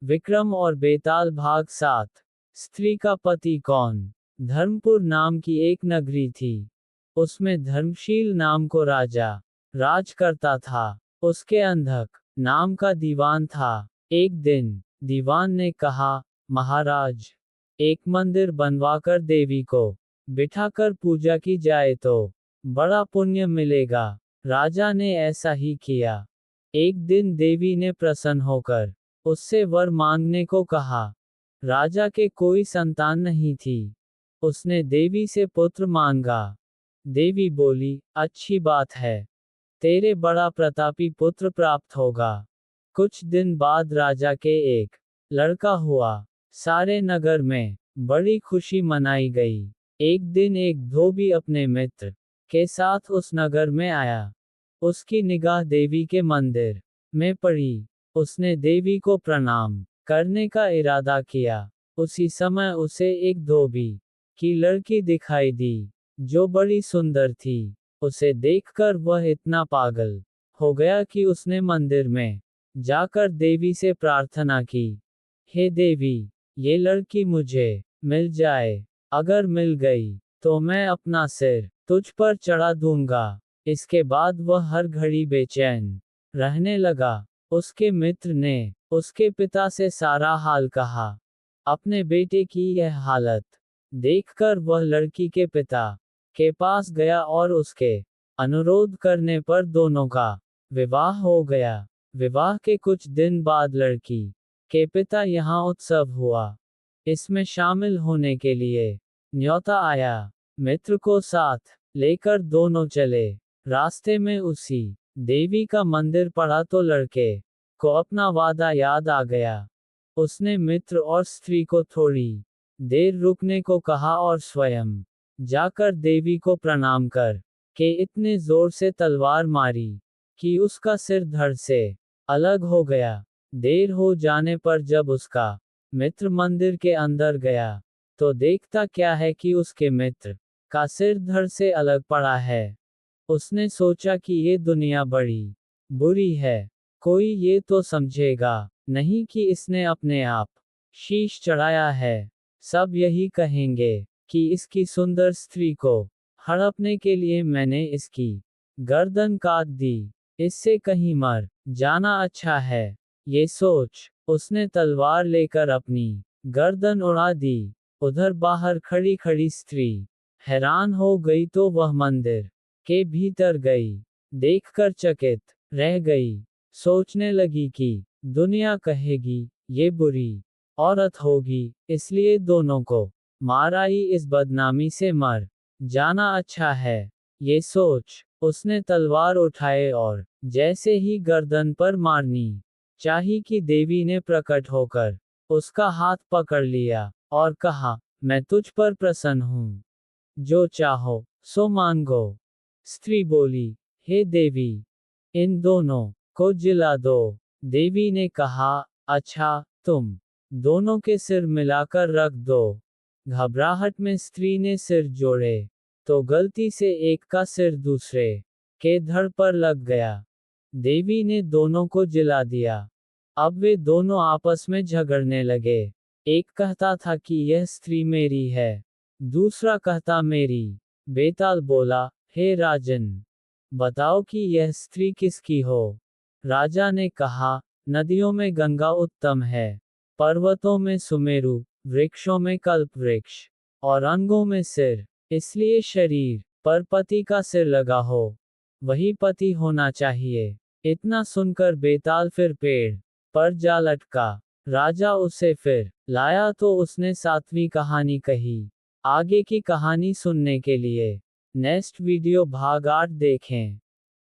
विक्रम और बेताल भाग 7। स्त्री का पति कौन। धर्मपुर नाम की एक नगरी थी। उसमें धर्मशील नाम को राजा राज करता था। उसके अंधक नाम का दीवान था। एक दिन दीवान ने कहा, महाराज, एक मंदिर बनवाकर देवी को बिठाकर पूजा की जाए तो बड़ा पुण्य मिलेगा। राजा ने ऐसा ही किया। एक दिन देवी ने प्रसन्न होकर उससे वर मांगने को कहा। राजा के कोई संतान नहीं थी। उसने देवी से पुत्र मांगा। देवी बोली, अच्छी बात है, तेरे बड़ा प्रतापी पुत्र प्राप्त होगा। कुछ दिन बाद राजा के एक लड़का हुआ। सारे नगर में बड़ी खुशी मनाई गई। एक दिन एक धोबी अपने मित्र के साथ उस नगर में आया। उसकी निगाह देवी के मंदिर में पड़ी। उसने देवी को प्रणाम करने का इरादा किया। उसी समय उसे एक धोबी की लड़की दिखाई दी, जो बड़ी सुंदर थी। उसे देखकर वह इतना पागल हो गया कि उसने मंदिर में जाकर देवी से प्रार्थना की, हे देवी, ये लड़की मुझे मिल जाए। अगर मिल गई तो मैं अपना सिर तुझ पर चढ़ा दूंगा। इसके बाद वह हर घड़ी बेचैन रहने लगा। उसके मित्र ने उसके पिता से सारा हाल कहा। अपने बेटे की यह हालत देखकर वह लड़की के पिता के पास गया और उसके अनुरोध करने पर दोनों का विवाह हो गया। विवाह के कुछ दिन बाद लड़की के पिता यहाँ उत्सव हुआ। इसमें शामिल होने के लिए न्योता आया। मित्र को साथ लेकर दोनों चले। रास्ते में उसी देवी का मंदिर पड़ा तो लड़के को अपना वादा याद आ गया। उसने मित्र और स्त्री को थोड़ी देर रुकने को कहा और स्वयं जाकर देवी को प्रणाम कर के इतने जोर से तलवार मारी कि उसका सिर धड़ से अलग हो गया। देर हो जाने पर जब उसका मित्र मंदिर के अंदर गया तो देखता क्या है कि उसके मित्र का सिर धड़ से अलग पड़ा है। उसने सोचा कि ये दुनिया बड़ी बुरी है। कोई ये तो समझेगा नहीं कि इसने अपने आप शीश चढ़ाया है। सब यही कहेंगे कि इसकी सुंदर स्त्री को हड़पने के लिए मैंने इसकी गर्दन काट दी। इससे कहीं मर जाना अच्छा है। ये सोच उसने तलवार लेकर अपनी गर्दन उड़ा दी। उधर बाहर खड़ी खड़ी स्त्री हैरान हो गई तो वह मंदिर के भीतर गई। देखकर चकित रह गई। सोचने लगी कि दुनिया कहेगी ये बुरी औरत होगी, इसलिए दोनों को मारा ही इस बदनामी से मर जाना अच्छा है। ये सोच उसने तलवार उठाए और जैसे ही गर्दन पर मारनी चाही कि देवी ने प्रकट होकर उसका हाथ पकड़ लिया और कहा, मैं तुझ पर प्रसन्न हूँ, जो चाहो सो मांगो। स्त्री बोली, हे देवी, इन दोनों को जिला दो। देवी ने कहा, अच्छा, तुम दोनों के सिर मिलाकर रख दो। घबराहट में स्त्री ने सिर जोड़े तो गलती से एक का सिर दूसरे के धड़ पर लग गया। देवी ने दोनों को जिला दिया। अब वे दोनों आपस में झगड़ने लगे। एक कहता था कि यह स्त्री मेरी है, दूसरा कहता मेरी। बेताल बोला, हे राजन, बताओ कि यह स्त्री किसकी हो। राजा ने कहा, नदियों में गंगा उत्तम है, पर्वतों में सुमेरु, वृक्षों में कल्प वृक्ष और अंगों में सिर, इसलिए शरीर पर पति का सिर लगा हो वही पति होना चाहिए। इतना सुनकर बेताल फिर पेड़ पर जा लटका। राजा उसे फिर लाया तो उसने 7वीं कहानी कही। आगे की कहानी सुनने के लिए नेक्स्ट वीडियो भाग 8 देखें।